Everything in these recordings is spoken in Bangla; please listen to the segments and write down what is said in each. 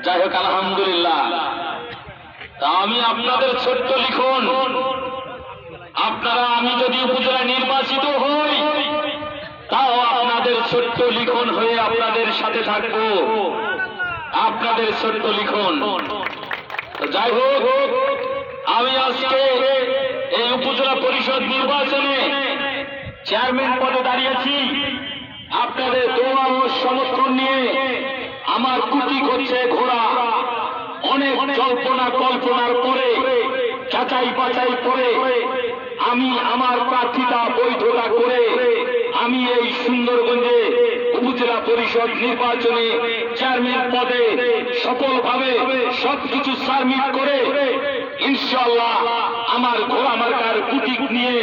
যাই হোক আলহামদুলিল্লাহ। তা আমি আপনাদের ছোট্ট লিখন, আপনারা আমি যদি উপজেলা নির্বাচিত হই তাও আপনাদের ছোট্ট লিখন হয়ে আপনাদের সাথে থাকবো, আপনাদের ছোট্ট লিখন। যাই হোক, আমি আজকে এই উপজেলা পরিষদ নির্বাচনে চেয়ারম্যান পদে দাঁড়িয়েছি। আপনাদের দোয়া ও সমর্থন নিয়ে আমার কুটি করছে ঘোড়া। অনেক জল্পনা কল্পনার পরে, যাচাই বাছাই করে আমি আমার প্রার্থিতা বৈধতা করে আমি এই সুন্দরগঞ্জে উপজেলা পরিষদ নির্বাচনে চেয়ারম্যান পদে সফলভাবে সবকিছু সাবমিট করে ইনশাআল্লাহ আমার ঘোড়া মার্কার প্রতীক নিয়ে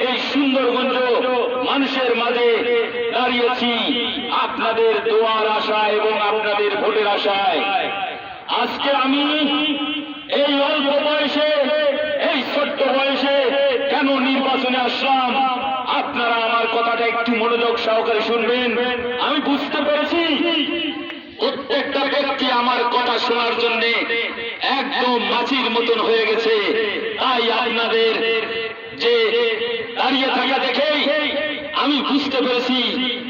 এই সুন্দরগঞ্জ মানুষের মাঝে দাঁড়িয়েছি আপনাদের দোয়ার আশায় এবং আপনাদের ভোটের আশায়। আজকে আমি এই অল্প বয়সে, এই ছোট্ট বয়সে কেন নির্বাচনে আসলাম, আপনারা আমার কথাটা একটু মনোযোগ সহকারে শুনবেন। আমি বুঝতে পেরেছি প্রত্যেকটা ব্যক্তি আমার কথা শোনার জন্য একদম মাছির মতন হয়ে গেছে। তাই আপনাদের যে দাঁড়িয়ে থাকা দেখেই আমি বুঝতে পেরেছি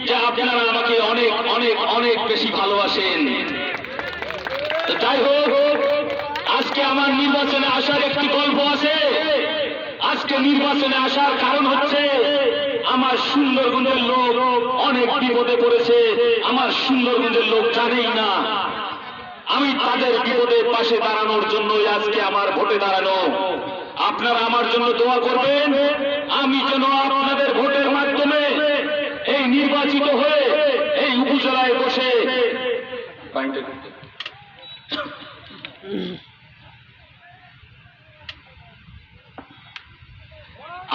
যে আপনারা আমাকে অনেক অনেক অনেক বেশি ভালোবাসেন। যাই হোক, আজকে আমার নির্বাচনে আসার একটি গল্প আছে। আজকে নির্বাচনে আসার কারণ হচ্ছে আমার সুন্দরগঞ্জের লোক অনেক বিপদে পড়েছে। আমার সুন্দরগঞ্জের লোক জানেই না। আমি তাদের বিপদের পাশে দাঁড়ানোর জন্যই আজকে আমার ভোটে দাঁড়ানো। আপনারা আমার জন্য দোয়া করবেন, আমি যেন আপনাদের ভোটের মাধ্যমে এই নির্বাচিত হয়ে এই উপজেলায় বসে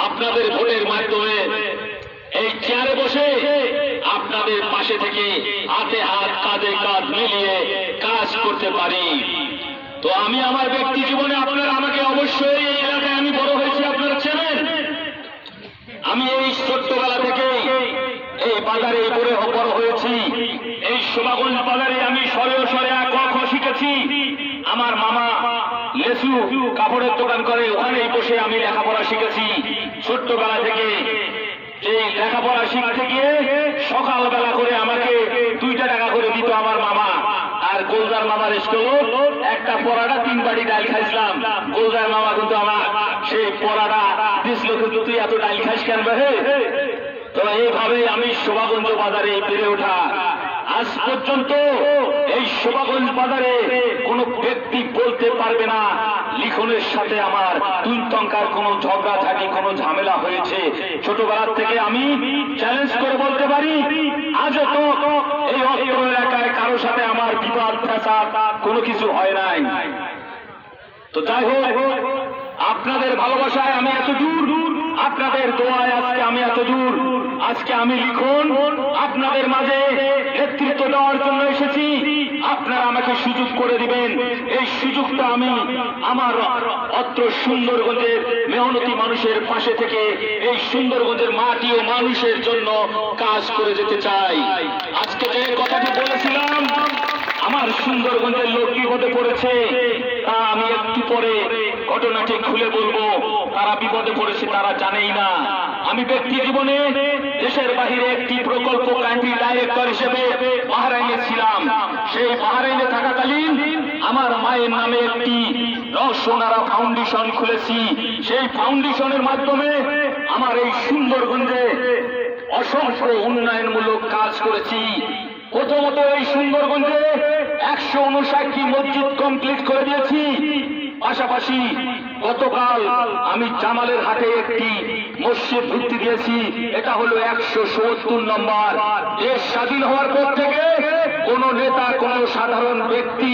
আপনাদের ভোটের মাধ্যমে এই চেয়ারে বসে আপনাদের পাশে থেকে হাতে হাত কাঁধে কাঁধ মিলিয়ে কাজ করতে পারি। তো আমি আমার ব্যক্তি জীবনে, আপনারা আমাকে অবশ্যই এই এলাকায় আমি বড় হয়েছি, আপনারা চেনেন। আমি এই ছোট্টবেলা থেকে এই বাজারে বড় হয়েছি। এই শোভাগঞ্জ বাজারে আমি সরে সরে ক খ শিখেছি। আমার মামা লেসু কাপড়ের দোকান করে, ওখানেই বসে আমি লেখাপড়া শিখেছি ছোট্টবেলা থেকে। এই লেখাপড়া শিখতে গিয়ে সকালবেলা করে আমাকে 2 টাকা করে দিত আমার মামা। আর গোলজার মামার স্কুল একটা পরাটা 3 বাড়ি ডাল খাইছিলাম। গোলজার মামা কিন্তু আমার সেই পরাটা দিছিল, কিন্তু তুই এত ডাল খাইস কেন হে? তো এইভাবে আমি শোভাগঞ্জ বাজারে বেড়ে ওঠা। আজ পর্যন্ত এই শোভাগঞ্জ বাজারে কোন ব্যক্তি বলতে পারবে না লিখনের সাথে আমার 2 টঙ্কার কোন ঝগড়া ঝাঁটি, কোন ঝামেলা হয়েছে। ছোটবেলার থেকে আমি চ্যালেঞ্জ করে বলতে পারি, আজও তো এই অত্র এলাকায় কারোর সাথে আমার বিবাদ ফ্যাসাদ কোনো কিছু হয় নাই। তো যাই হোক, আপনাদের ভালোবাসায় আমি এত দূর, আপনাদের দোয়ায় আজকে আমি এত দূর। আজকে আমি লিখন আপনাদের মাঝে নেতৃত্ব দেওয়ার জন্য এসেছি। আপনারা আমাকে সুযোগ করে দিবেন। এই সুযোগটা আমি আমার অত্র সুন্দরগঞ্জের মেহনতি মানুষের পাশে থেকে এই সুন্দরগঞ্জের মাটি ও মানুষের জন্য কাজ করে যেতে চাই। আজকে যে কথাটি বলেছিলাম আমার সুন্দরগঞ্জের লোক বিপদে পড়েছে, তা আমি একটু পরে ঘটনাটি খুলে বলবো। তারা বিপদে পড়েছে, তারা জানেই না। আমি ব্যক্তি জীবনে দেশের বাহিরে একটি প্রকল্প কান্ট্রি ডাইরেক্টর হিসেবে বাহরাইনে ছিলাম। সেই বাহরাইনে থাকাকালীন আমার মায়ের নামে একটি রসোনারা ফাউন্ডেশন খুলেছি। সেই ফাউন্ডেশনের মাধ্যমে আমার এই সুন্দরগঞ্জে অসংখ্য উন্নয়নমূলক কাজ করেছি। প্রথমত এই সুন্দরগঞ্জে 159টি মসজিদ কমপ্লিট করে দিয়েছি। পাশাপাশি গতকাল আমি জামালের হাটে একটি মসজিদ ভিত্তি দিয়েছি। এটা হলো 170 নম্বর। দেশ স্বাধীন হওয়ার পর থেকে কোন নেতা, কোন সাধারণ ব্যক্তি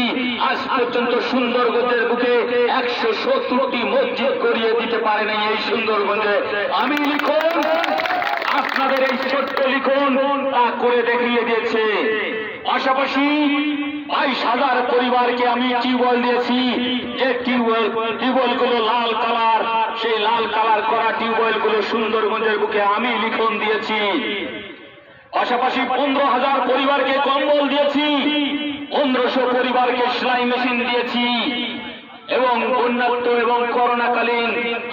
আজ পর্যন্ত সুন্দরগঞ্জের বুকে 170টি মসজিদ করিয়ে দিতে পারেনি। এই সুন্দরগঞ্জে আমি লিখন, আপনাদের এই ছোট্ট লিখন তা করে দেখিয়ে দিয়েছে। পাশাপাশি 22,000 পরিবারকে আমি টিউবওয়েল দিয়েছি। যে টিউবওয়েল গুলো লাল কালার, সেই লাল কালার করা টিউবওয়েল গুলো সুন্দরগঞ্জের বুকে আমি লিখন দিয়েছি। পাশাপাশি 15,000 পরিবারকে কম্বল দিয়েছি। 1500 পরিবারকে সেলাই মেশিন দিয়েছি এবং বন্যাত্ম এবং করোনাকালীন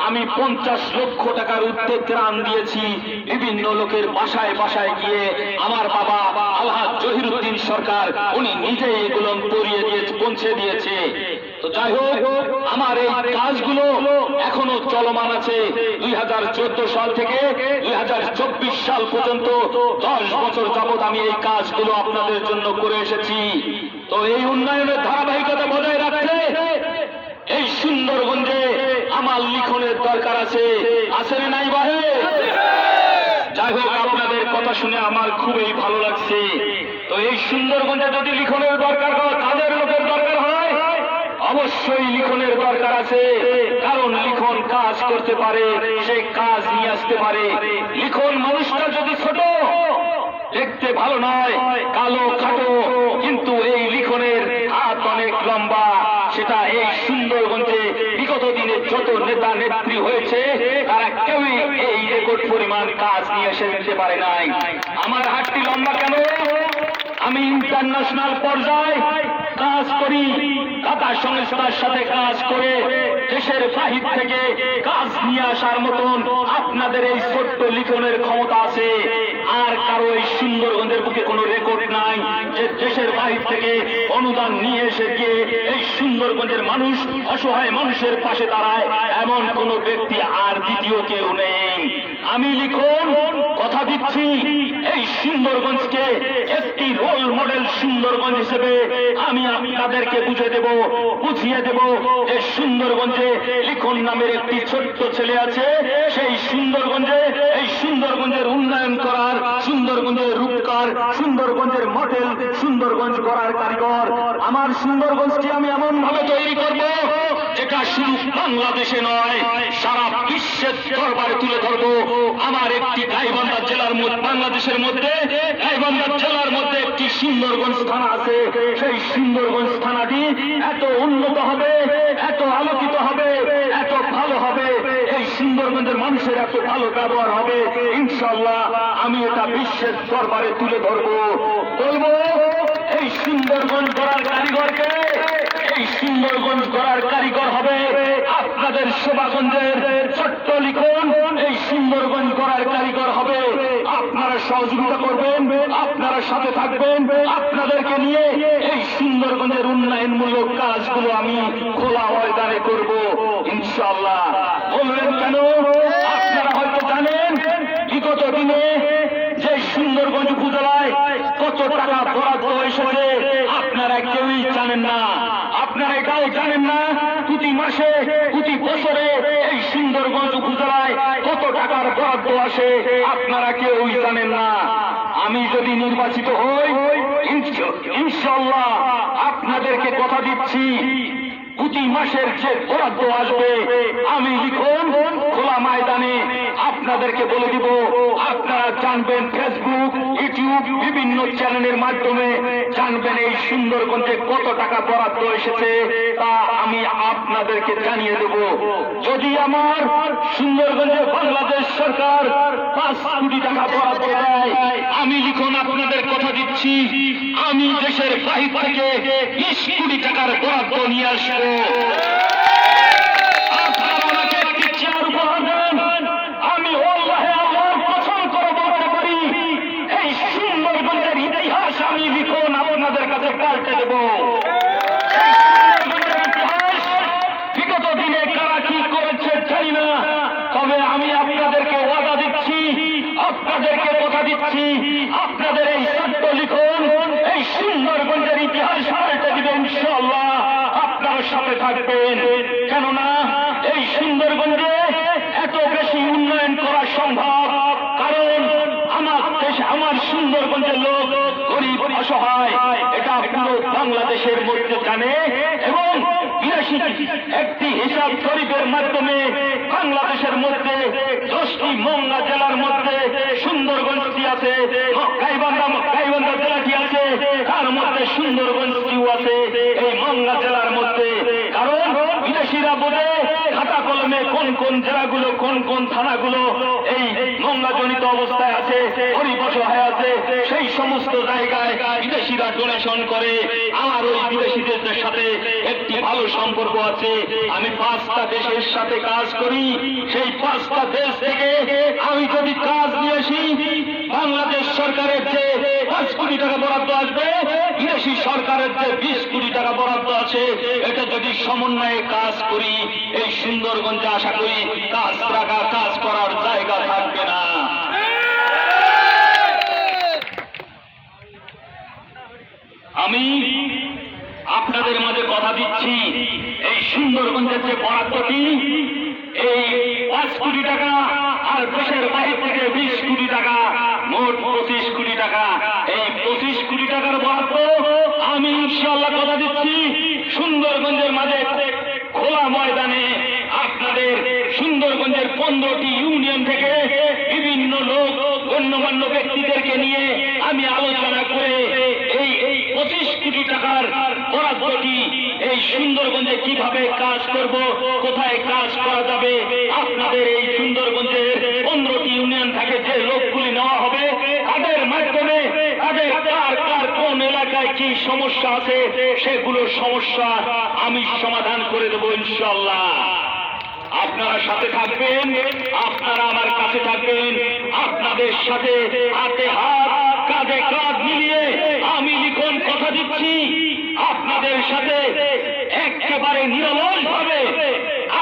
আমি 50 লক্ষ টাকার উদ্যোগ ত্রাণ দিয়েছি। বিভিন্ন লোকের বাসায় বাসায় গিয়ে আমার বাবা আলহাজ জহিরুদ্দিন সরকার উনি নিজেই এগুলো পৌঁছে দিয়েছে। তো যাই হোক, আমার এই কাজগুলো এখনো চলমান আছে। 2014 সাল থেকে 2024 সাল পর্যন্ত 10 বছর যাবৎ আমি এই কাজগুলো আপনাদের জন্য করে এসেছি। তো এই উন্নয়নের ধারাবাহিকতা বজায় রাখতে এই সুন্দরগঞ্জে আমার লিখনের দরকার আছে, আছে না নাই বাহে? যাই হোক, আপনাদের কথা শুনে আমার খুবই ভালো লাগছে। তো এই সুন্দরগঞ্জে যদি লিখনের দরকার হয়, কাদের লোকের দরকার হয়? অবশ্যই লিখনের দরকার আছে, কারণ লিখন কাজ করতে পারে, সে কাজ নিয়ে আসতে পারে। লিখন মানুষটা যদি ছোট, দেখতে ভালো নয়, কালো খাটো, কিন্তু এই লিখনের হাত অনেক লম্বা। সেটা এই সুন্দরগঞ্জে বিগত দিনে যত নেতা নেত্রী হয়েছে তারা কেউই এই রেকর্ড পরিমাণ কাজ নিয়ে এসে দিতে পারে নাই। আমার হাতটি লম্বা কেন? আমি ইন্টারন্যাশনাল পর্যায়ে কাজ করি, টাটা সংস্থার সাথে কাজ করে দেশের বাহির থেকে কাজ নিয়ে আসার মতন আপনাদের এই ছোট্ট লিখনের ক্ষমতা আছে। আর কারো এই সুন্দরগঞ্জের বুকে কোনো রেকর্ড নাই যে দেশের বাহির থেকে অনুদান নিয়ে এসে গিয়ে এই সুন্দরগঞ্জের মানুষ, অসহায় মানুষের পাশে দাঁড়ায়, এমন কোন ব্যক্তি আর দ্বিতীয় কেউ নেই। আমি লিখন কথা দিচ্ছি, এই সুন্দরগঞ্জকে একটি রোল মডেল সুন্দরগঞ্জ হিসেবে আমি আপনাদেরকে বুঝিয়ে দেব যে সুন্দরগঞ্জে লিখন নামের একটি ছোট্ট ছেলে আছে। সেই সুন্দরগঞ্জে এই সুন্দরগঞ্জের উন্নয়ন করার, সুন্দরগঞ্জের রূপকার, সুন্দরগঞ্জের মডেল, সুন্দরগঞ্জ করার কারিগর। আমার সুন্দরগঞ্জকে আমি এমন ভাবে তৈরি করব যেটা শুধু বাংলাদেশে নয়, সারা বিশ্বের দরবারে তুলে ধরব। আমার একটি গাইবান্ধা জেলার মধ্যে, বাংলাদেশের মধ্যে গাইবান্ধা জেলার মধ্যে একটি সুন্দরগঞ্জ থানা আছে। সেই সুন্দরগঞ্জ থানাটি এত উন্নত হবে, এত আলোকিত হবে, এত ভালো হবে, এই সুন্দরগঞ্জের মানুষের এত ভালো ব্যবহার হবে, ইনশাআল্লাহ আমি এটা বিশ্বের দরবারে তুলে ধরব। বলবো এই সুন্দরগঞ্জ করার কারিগরকে, এই সুন্দরগঞ্জ করার কারিগর হবে আপনাদের শোভাগঞ্জের ছোট্ট লিখন। এই সুন্দরগঞ্জ করার কারিগর হবে, আপনারা সহযোগিতা করবেন, আপনারা সাথে থাকবেন। আপনাদেরকে নিয়ে এই সুন্দরগঞ্জের উন্নয়নমূলক কাজগুলো আমি খোলা ময়দানে করব ইনশাআল্লাহ। বলবেন কেন? আপনারা হয়তো জানেন বিগত দিনে যে সুন্দরগঞ্জ উপজেলায় কত টাকা বরাদ্দ এসেছে, আপনারা কেউই জানেন না। আপনারা এটাও জানেন না প্রতি মাসে, প্রতি বছরে এই সুন্দরগঞ্জ উপজেলায় কত টাকার বরাদ্দ আসে, আপনারা কেউই জানেন না। আমি যদি নির্বাচিত হই, ইনশাআল্লাহ আপনাদেরকে কথা দিচ্ছি, প্রতি মাসের যে বরাদ্দ আসবে আমি লিখন খোলা ময়দানে আপনাদেরকে বলে দিব। আপনারা জানবেন, ফেসবুক, ইউটিউব, বিভিন্ন চ্যানেলের মাধ্যমে জানবেন এই সুন্দরগঞ্জে কত টাকা বরাদ্দ এসেছে, তা আমি আপনাদেরকে জানিয়ে দেব। যদি আমার সুন্দরগঞ্জে বাংলাদেশ সরকার 5 কোটি টাকা বরাদ্দ দেয়, আমি লিখন আপনাদের কথা দিচ্ছি, আমি দেশের বাহির থেকে 20 কোটি টাকার বরাদ্দ নিয়ে আসবো। আপনারা আমাকে একটি চেয়ার উপহার দেন, আমি আল্লাহর কসম করে বলতে পারি এই সুন্দরগঞ্জের ইতিহাস আমি লিখন আপনাদের কাছে পাল্টে দেব। বিগত দিনে কারা কি করেছে জানি না, তবে আমি আপনাদেরকে ওয়াদা দিচ্ছি, আপনাদেরকে কথা দিচ্ছি, আপনাদের এই সত্য লিখন এই সুন্দরগঞ্জের ইতিহাস পাল্টে দিবে ইনশাআল্লাহ। আপনার সাথে থাকবেন, কেননা এই সুন্দরগঞ্জে এত বেশি উন্নয়ন করা সম্ভব, কারণ আমার দেশ, আমার সুন্দরগঞ্জের লোক গরিব অসহায়, এটা পুরো বাংলাদেশের মধ্যে জানে। এবং 82 একটি হিসাব জরিপের মাধ্যমে বাংলাদেশের মধ্যে 10টি মংলা জেলার মধ্যে সুন্দরগঞ্জটি আছে, গাইবান্ধা জেলাটি আছে, তার মধ্যে সুন্দরগঞ্জটিও আছে এই মংলা জেলার মধ্যে। কারণ বিদেশিরা বোঝে খাতা কলমে কোন কোন জেলাগুলো, কোন কোন থানাগুলো এই মংলাজনিত অবস্থায় আছে, গরিব অসহায় আছে, সেই সমস্ত জায়গায় বিদেশিরা ডোনেশন করে। আমার একটি ভালো সম্পর্ক আছে। আমি 5টা দেশের সাথে কাজ করি, সেই 5টা দেশ থেকে আমি যদি কাজ নিয়ে আসি, বাংলাদেশ সরকারের যে 5 কোটি টাকা বরাদ্দ আসবে, বিদেশি সরকারের যে 20 কোটি টাকা বরাদ্দ আছে, এটা যদি সমন্বয়ে কাজ করি, এই সুন্দরগঞ্জে আশা করি কাজ করার জায়গা থাকবে না। আমি আপনাদের মাঝে কথা দিচ্ছি, এই সুন্দরগঞ্জের যে বরাদ্দটি, এই 5 কোটি টাকা আর দেশের বাইরে থেকে 20 কোটি টাকা, মোট 25 কোটি টাকা। এই 25 কোটি টাকার বরাদ্দ আমি ইনশাআল্লাহ কথা দিচ্ছি, সুন্দরগঞ্জের মাঝে খোলা ময়দানে আপনাদের সুন্দরগঞ্জের 15টি ইউনিয়ন থেকে বিভিন্ন লোক, গণ্যমান্য ব্যক্তিদেরকে নিয়ে আমি আলোচনা করে এই 25 কোটি টাকার বরাদ্দটি এই সুন্দরগঞ্জে কিভাবে কাজ করব, কোথায় কাজ করা যাবে, আপনাদের এই সুন্দরগঞ্জের 15টি ইউনিয়ন থেকে যে লোকগুলি নেওয়া হবে, তাদের মাধ্যমে তাদের কার কার কোন এলাকায় কি সমস্যা আছে, সেগুলো সমস্যা আমি সমাধান করে দেবো ইনশাআল্লাহ। আপনারা সাথে থাকবেন, আপনারা আমার কাছে থাকবেন, আপনাদের সাথে হাতে হাত কাঁধে কাঁধ মিলিয়ে আমি লিখন কথা দিচ্ছি, আপনাদের সাথে একেবারে নিরলস ভাবে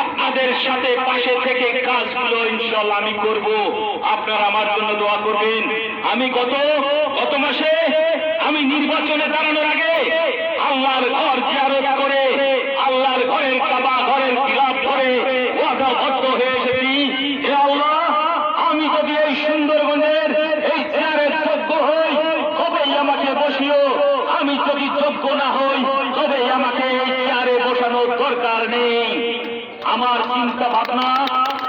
আপনাদের সাথে পাশে থেকে কাজগুলো ইনশাআল্লাহ আমি করব। আপনারা আমার জন্য দোয়া করবেন। আমি গত মাসে আমি নির্বাচনে দাঁড়ানোর আগে আল্লাহর ঘর জিয়ারত করে, আল্লাহর ঘরের কাবা ঘরের খিলাফ করে ওয়াদাবদ্ধ হয়ে এসেছি, হে আল্লাহ, আমি যদি এই সুন্দরগঞ্জের এই চেয়ারের যোগ্য হই তবেই আমাকে বসিও, আমি যদি যোগ্য না হই তবেই আমাকে এই চেয়ারে বসানোর দরকার নেই। আমার চিন্তা ভাবনা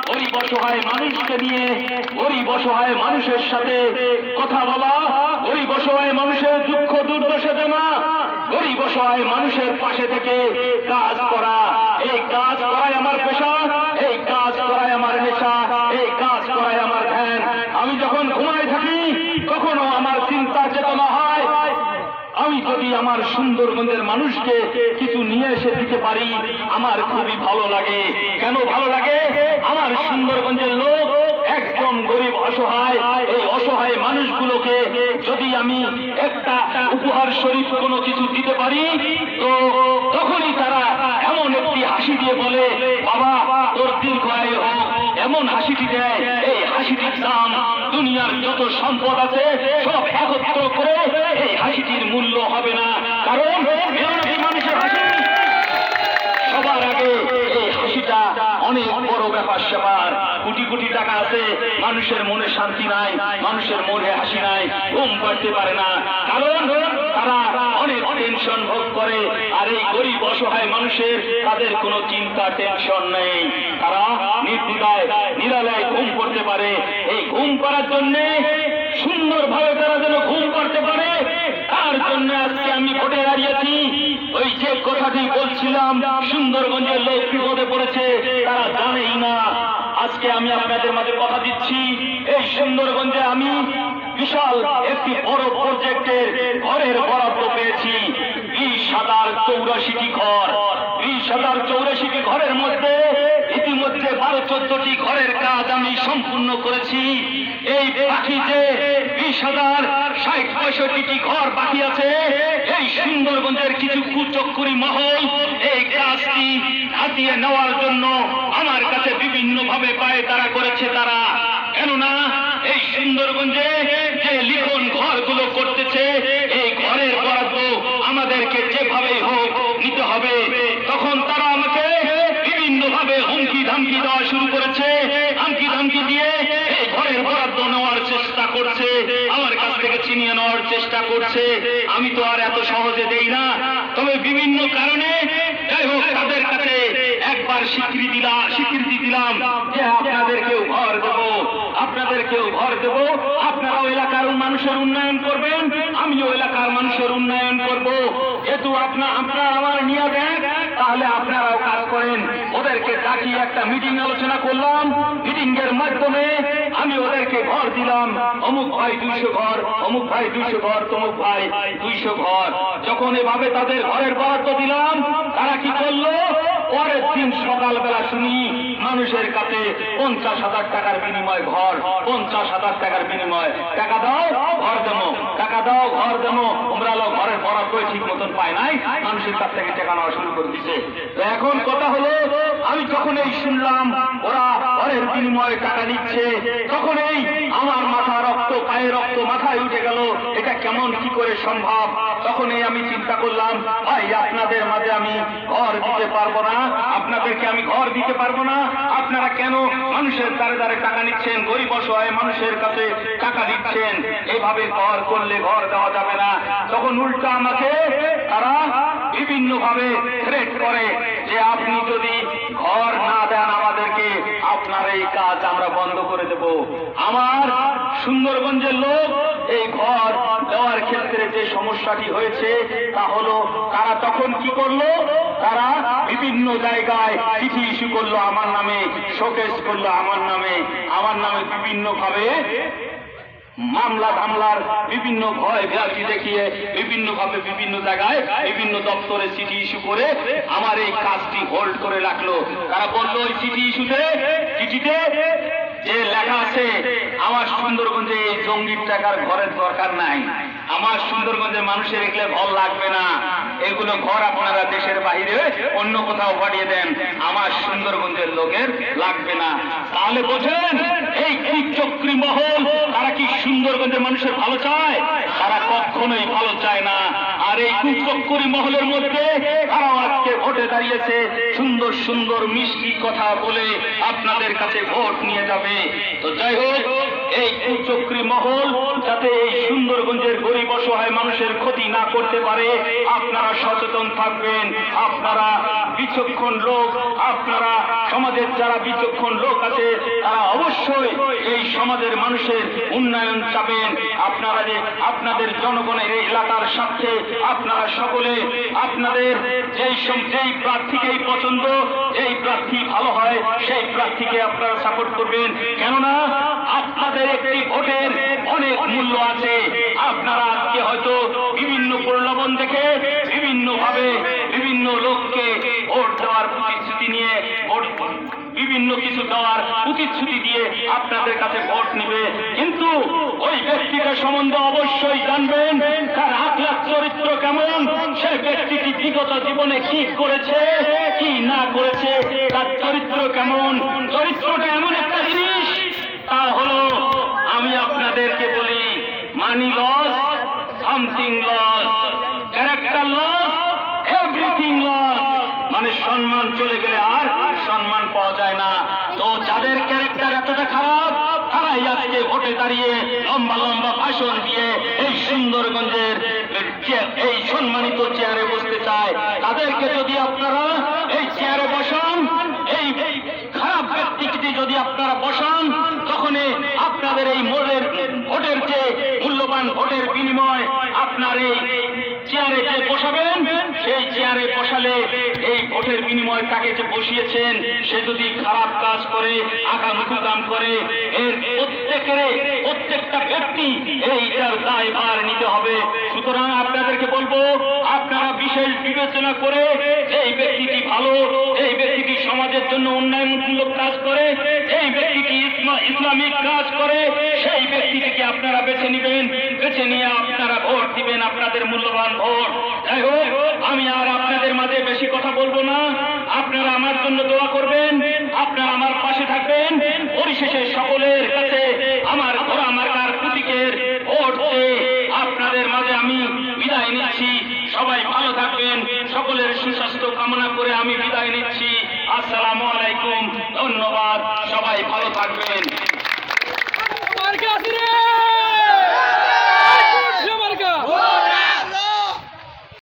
গরিব অসহায় মানুষকে নিয়ে, গরিব অসহায় মানুষের সাথে কথা বলা, গরিব অসহায় মানুষের দুঃখ দুর্দশা জানা, গরিব অসহায় মানুষের পাশে থেকে কাজ করা, এই কাজ করাই আমার পেশা, এই কাজ করাই আমার নেশা, এই কাজ করাই আমার ধ্যান। আমি যখন ঘুমায় থাকি কখনো আমার চিন্তা চেতনা হয়, আমি যদি আমার সুন্দরগঞ্জের মানুষকে কিছু নিয়ে এসে দিতে পারি আমার খুবই ভালো লাগে। কেন ভালো লাগে? আমার সুন্দরগঞ্জের লোক একদম গরিব অসহায়, এই অসহায় মানুষগুলোকে যদি আমি একটা উপহার স্বরূপ কোনো কিছু দিতে পারি, তো তখনই তারা এমন একটি হাসি দিয়ে বলে, বাবা তোর দীর্ঘায়ু হোক, এমন হাসিটি দেয়, এই হাসিটির দাম দুনিয়ার যত সম্পদ আছে সব একত্র করে এই হাসিটির মূল্য হবে না। কারণ এই মানুষের হাসি সবার আগে, এই হাসিটা অনেক বড় ব্যাপার স্যাপার। কোটি কোটি টাকা আছে, মানুষের মনে শান্তি নাই, মানুষের মনে হাসি নাই, ঘুম পাড়তে পারে না, কারণ তারা অনেক টেনশন ভোগ করে। আর এই গরিব অসহায় মানুষের তাদের কোনো চিন্তা টেনশন নেই, তারা নির্দ্বিধায় নিরালায় ঘুম করতে পারে। এই ঘুম করার জন্যে সুন্দরভাবে তারা যেন ঘুম করতে পারে, তার জন্য আজকে আমি ভোটে দাঁড়িয়েছি। ওই যে কথাটি বলছিলাম, সুন্দরগঞ্জের লোক বিপদে পড়েছে, তারা জানেই না। আজকে আমি আপনাদের মাঝে কথা দিচ্ছি, এই সুন্দরগঞ্জে আমি বিশাল একটি বড় প্রজেক্টের ঘরের বরাদ্দ পেয়েছি। 20,084টি ঘর, 20,084টি ঘরের মধ্যে ইতিমধ্যে 12-14টি ঘরের কাজ আমি সম্পূর্ণ করেছি। এই বাকি যে 20,060-65টি ঘর বাকি আছে, এই সুন্দরগঞ্জের কিছু কুচক্করি মহল এই কাজটি হাতিয়ে নেওয়ার জন্য আমার কাছে বিভিন্ন ভাবে পায়ে তারা করেছে। তারা কেননা এই সুন্দরগঞ্জে যে লিখন ঘরগুলো করতেছে, এই ঘরের বরাদ্দ আমাদেরকে যেভাবে হোক নিতে হবে। তখন তারা আমাকে বিভিন্ন ভাবে হুমকি ধামকি দেওয়া শুরু করেছে, হুমকি ধামকি দিয়ে এই ঘরের বরাদ্দ নেওয়ার চেষ্টা করছে, আমার কাছ থেকে ছিনিয়ে নেওয়ার চেষ্টা করছে। আমি তো আর এত সহজে দেই না, তবে বিভিন্ন কারণে যাই হোক তাদের কাছে একবার স্বীকৃতি দিলাম যে আপনাদেরকেও ঘর দেবো, আপনাদেরকেও ঘর দেবো। আপনারাও এলাকার মানুষের উন্নয়ন করবেন, আমিও এলাকার মানুষের উন্নয়ন করব। যেহেতু আপনারা আমার নিয়ে দেন, তাহলে আপনারাও কাজ করেন, ওদেরকে ডাকিয়ে একটা মিটিং আলোচনা করলাম। মিটিং এর মাধ্যমে আমি ওদেরকে ঘর দিলাম, অমুক ভাই 200 ঘর, অমুক ভাই 200 ঘর, তমুক ভাই 200 ঘর। যখন এভাবে তাদের ঘরের বরাদ্দ দিলাম, তারা কি করলো? পরের দিন সকালবেলা শুনি মানুষের কাছে 50,000 টাকার বিনিময় ঘর, 50,000 টাকার বিনিময় টাকা দাও ঘর দেবো, টাকা দাও ঘর দেবো। তোমরা লোক ঘরের বরাদ্দ ঠিক মতন পায় নাই, মানুষের কাছ থেকে টাকা নেওয়া শুরু করে দিচ্ছে। তো এখন কথা হলো, আমি যখন এই শুনলাম ওরা ঘরের বিনিময়ে টাকা নিচ্ছে, তখন এই আমার মাথা রক্ত, পায়ে রক্ত মাথায় উঠে গেল, এটা কেমন কি করে সম্ভব? তখনই আমি চিন্তা করলাম, ভাই আপনাদের মাঝে আমি ঘর দিতে পারবো না, আপনাদেরকে আমি ঘর দিতে পারবো না। আপনারা কেন মানুষের দ্বারে দ্বারে টাকা নিচ্ছেন, গরিব অসহায় মানুষের কাছে টাকা দিচ্ছেন? এইভাবে ঘর করলে ঘর দেওয়া যাবে না। তখন উল্টা আমাকে তারা বিভিন্ন ভাবে থ্রেট করে যে আপনি যদি ঘর না দেন আমাদেরকে, আপনার এই কাজ আমরা বন্ধ করে দেব। আমার সুন্দরগঞ্জের লোক এই ঘর দেওয়ার ক্ষেত্রে যে সমস্যাটি হয়েছে তা হলো, তারা তখন কি করলো? তারা বিভিন্ন জায়গায় চিঠি ইস্যু করলো আমার নামে, শোকেস করলো আমার নামে বিভিন্ন ভাবে মামলা ধামলার বিভিন্ন ভয় ভীতি দেখিয়ে বিভিন্ন ভাবে বিভিন্ন জায়গায় বিভিন্ন দপ্তরে চিঠি ইস্যু করে আমার এই কাজটি হোল্ড করে রাখলো। তারা বললো ওই চিঠি ইস্যুতে, চিঠিতে যে লেখা আছে আমার সুন্দরগঞ্জে এই জঙ্গির টাকার ঘরের দরকার নাই, আমার সুন্দরগঞ্জের মানুষের এগুলো ঘর লাগবে না, এগুলো ঘর আপনারা দেশের বাইরে অন্য কোথাও পাঠিয়ে দেন, আমার সুন্দরগঞ্জের লোকের লাগবে না। তাহলে বোঝেন এই কুচক্রী মহল তারা কি সুন্দরগঞ্জের মানুষের ভালো চায়? তারা কখনোই ভালো চায় না। আর এই কুচক্রী মহলের মধ্যে তারা আজকে ভোটে দাঁড়িয়েছে, সুন্দর সুন্দর মিষ্টি কথা বলে আপনাদের কাছে ভোট নিয়ে যাবে। তো যাই হোক, এই কুচক্রী মহল যাতে এই সুন্দরগঞ্জের গরিব অসহায় মানুষের ক্ষতি না করতে পারে, আপনারা সচেতন থাকবেন। আপনারা বিচক্ষণ লোক, আপনারা সমাজের যারা বিচক্ষণ লোক আছে তারা অবশ্যই এই সমাজের মানুষের উন্নয়ন চাবেন। আপনারা যে আপনাদের জনগণের এই এলাকার স্বার্থে আপনারা সকলে আপনাদের যেই প্রার্থীকেই পছন্দ, যেই প্রার্থী ভালো হয় সেই প্রার্থীকে আপনারা সাপোর্ট করবেন। কেননা আপনাদের একটি ভোটের অনেক মূল্য আছে। আপনারা আজকে হয়তো বিভিন্ন প্রলোভন দেখে বিভিন্ন ভাবে বিভিন্ন লোককে ভোট দেওয়ার প্রতিশ্রুতি নিয়ে বিভিন্ন কিছু দেওয়ার প্রতিশ্রুতি দিয়ে আপনাদের কাছে ভোট নেবে, কিন্তু ওই ব্যক্তিটা সম্বন্ধে অবশ্যই জানবেন তার আখলাক চরিত্র কেমন, সেই ব্যক্তিটি বিগত জীবনে কি করেছে কি না করেছে, তার চরিত্র কেমন। চরিত্রটা এমন একটা জিনিস, তা হলো আমি আপনাদেরকে বলি, money loss, something loss, character loss, everything loss. মানে সম্মান চলে গেলে আর সম্মান পাওয়া যায় না। তো যাদের ক্যারেক্টার এতটা খারাপ, তারাই আজকে ভোটে দাঁড়িয়ে লম্বা লম্বা ভাষণ দিয়ে এই সুন্দরগঞ্জের এই সম্মানিত চেয়ারে বসতে চায়। তাদেরকে যদি আপনারা এই চেয়ারে বসান, এই খারাপ ব্যক্তিকে যদি আপনারা বসান, তখন আপনাদের এই ভোটের যে মূল্যবান ভোটের বিনিময় আপনার এই চেয়ারে যে বসাবেন, সেই চেয়ারে বসালে এই ভোটের বিনিময় তাকে যে বসিয়েছেন সে যদি খারাপ কাজ করে, আগামুখী কাম করে, এর প্রত্যেকটা ব্যক্তি এইটার দায়ভার নিতে হবে। সুতরাং আপনাদেরকে বলবো, আপনারা বিশেষ বিবেচনা করে এই ব্যক্তিটি ভালো, এই ব্যক্তিটি সমাজের জন্য উন্নয়নমূলক কাজ করে, এই ব্যক্তিটি ইসলামিক কাজ করে, সেই ব্যক্তিটিকে আপনারা বেছে নেবেন। বেছে নিয়ে আপনারা ভোট দিবেন, আপনাদের মূল্যবান ভোট। যাই হোক, আমি আর আপনাদের মাঝে বেশি কথা বলবো না। আপনারা আমার জন্য দোয়া করবেন, আপনারা আমার পাশে থাকবেন। পরিশেষে সকলের কাছে আমার ঘোড়া মার্কার প্রতীকের ভোট চেয়ে আপনাদের মাঝে আমি বিদায় নিচ্ছি। সবাই ভালো থাকবেন, সকলের সুস্বাস্থ্য কামনা করে আমি বিদায় নিচ্ছি। আসসালামু আলাইকুম, ধন্যবাদ, সবাই ভালো থাকবেন।